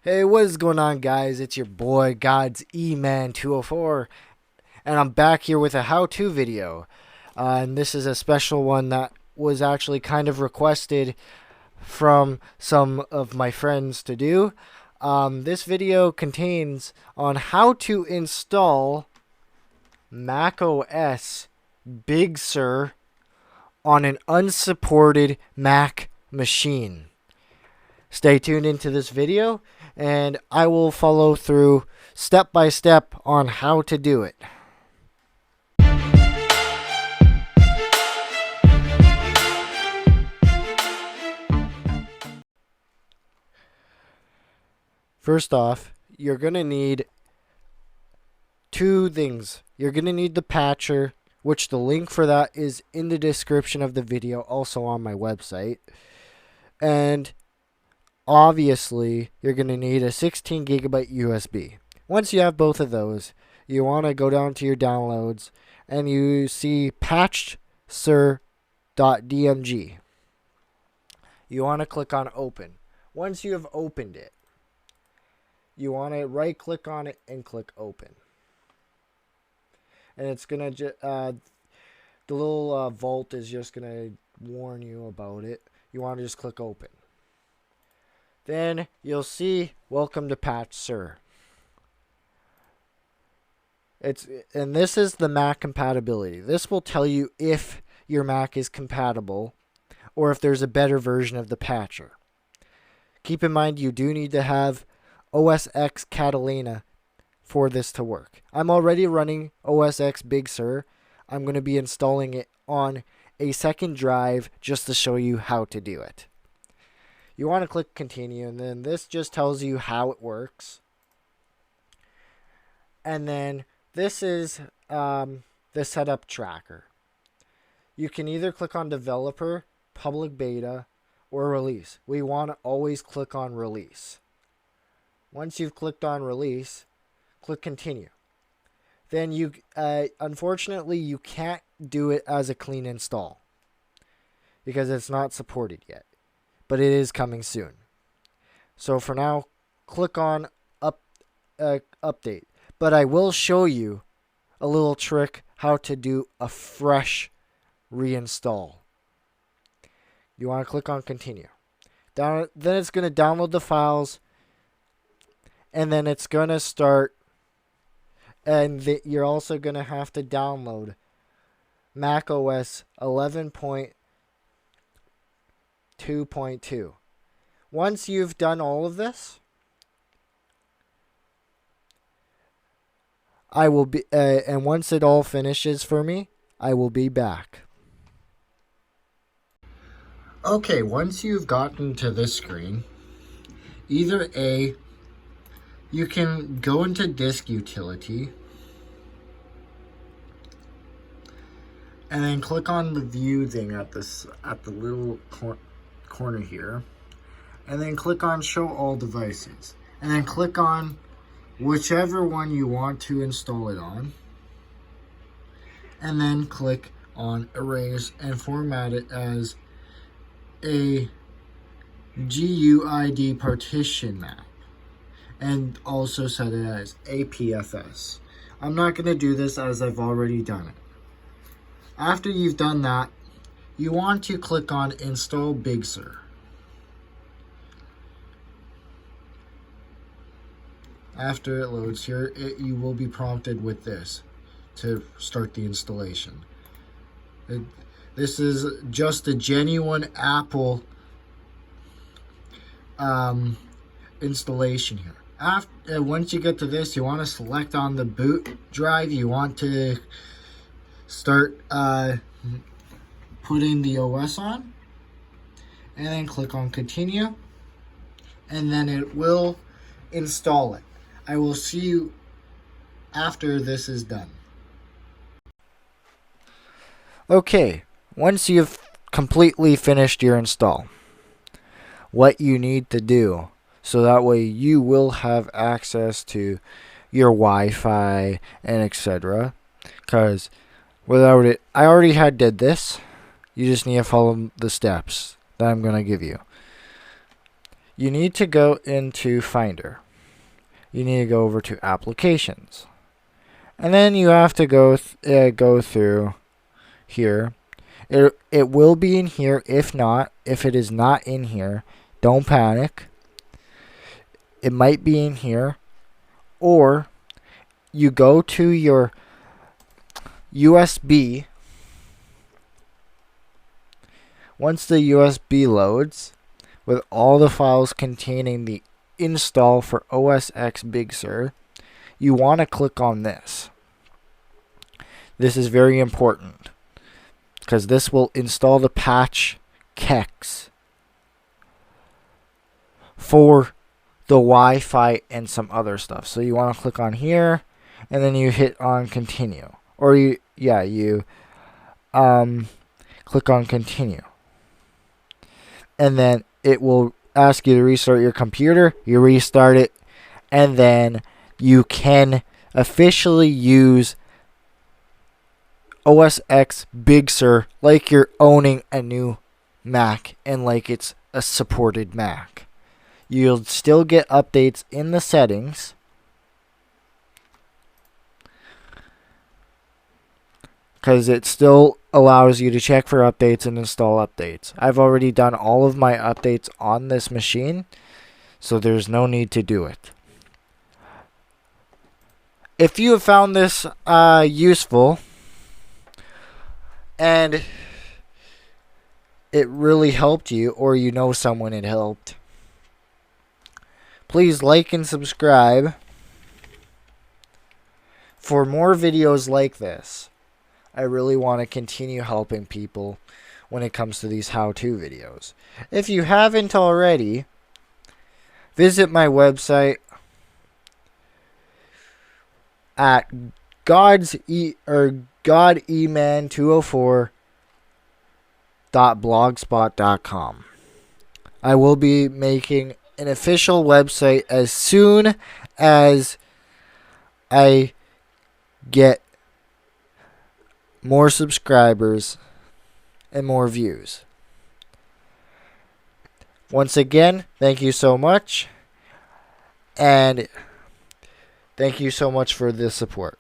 Hey, what is going on, guys? It's your boy God's E-Man 204, and I'm back here with a how-to video. And this is a special one that was actually kind of requested from some of my friends to do. This video contains on how to install Mac OS Big Sur on an unsupported Mac machine. Stay tuned into this video and I will follow through step by step on how to do it. First off, you're going to need two things. You're going to need the patcher, which the link for that is in the description of the video, also on my website. And obviously, you're going to need a 16 gigabyte USB. Once you have both of those, you want to go down to your downloads and you see patchedsur.dmg. You want to click on open. Once you have opened it, you want to right click on it and click open. And it's going to, the little vault is just going to warn you about it. You want to just click open. Then you'll see welcome to Patch Sur. And this is the Mac compatibility. This will tell you if your Mac is compatible or if there's a better version of the patcher. Keep in mind you do need to have OS X Catalina for this to work. I'm already running OS X Big Sur. I'm going to be installing it on a second drive just to show you how to do it. You want to click continue, and then this just tells you how it works. And then this is the setup tracker. You can either click on developer, public beta, or release. We want to always click on release. Once you've clicked on release, click continue. Then you, unfortunately, you can't do it as a clean install because it's not supported yet. But it is coming soon. So for now, click on update. But I will show you a little trick how to do a fresh reinstall. You want to click on continue. Then it's going to download the files. And then it's going to start. And you're also going to have to download Mac OS 11.2.2. Once you've done all of this, I will be, and once it all finishes for me, I will be back. Okay, once you've gotten to this screen, either A, you can go into disk utility, and then click on the view thing at the little corner here, and then click on show all devices, and then click on whichever one you want to install it on, and then click on erase and format it as a GUID partition map, and also set it as APFS. I'm not going to do this as I've already done it. After you've done that, you want to click on Install Big Sur. After it loads here, you will be prompted with this to start the installation. This is just a genuine Apple installation here. Once you get to this, you want to select on the boot drive. You want to start putting the OS on, and then click on continue, and then it will install it. I will see you after this is done. Okay, once you've completely finished your install, what you need to do so that way you will have access to your Wi-Fi and etc. Because without it, I already did this. You just need to follow the steps that I'm going to give you. you need to go into Finder. You need to go over to Applications. And then you have to go through here. It will be in here. If it is not in here, don't panic. It might be in here. Or you go to your USB. Once the USB loads with all the files containing the install for OSX Big Sur, you want to click on this. This is very important because this will install the patch kex for the Wi-Fi and some other stuff. So you want to click on here and then you hit on continue, or you click on continue, and then it will ask you to restart your computer. You restart it, and then you can officially use OSX Big Sur like you're owning a new Mac and like it's a supported Mac. You'll still get updates in the settings. Because it still allows you to check for updates and install updates. I've already done all of my updates on this machine, so there's no need to do it. If you have found this useful and it really helped you, or you know someone it helped, please like and subscribe for more videos like this. I really want to continue helping people when it comes to these how-to videos. If you haven't already, visit my website at godeman204.blogspot.com. I will be making an official website as soon as I get more subscribers and more views. Once again, thank you so much, and thank you so much for the support.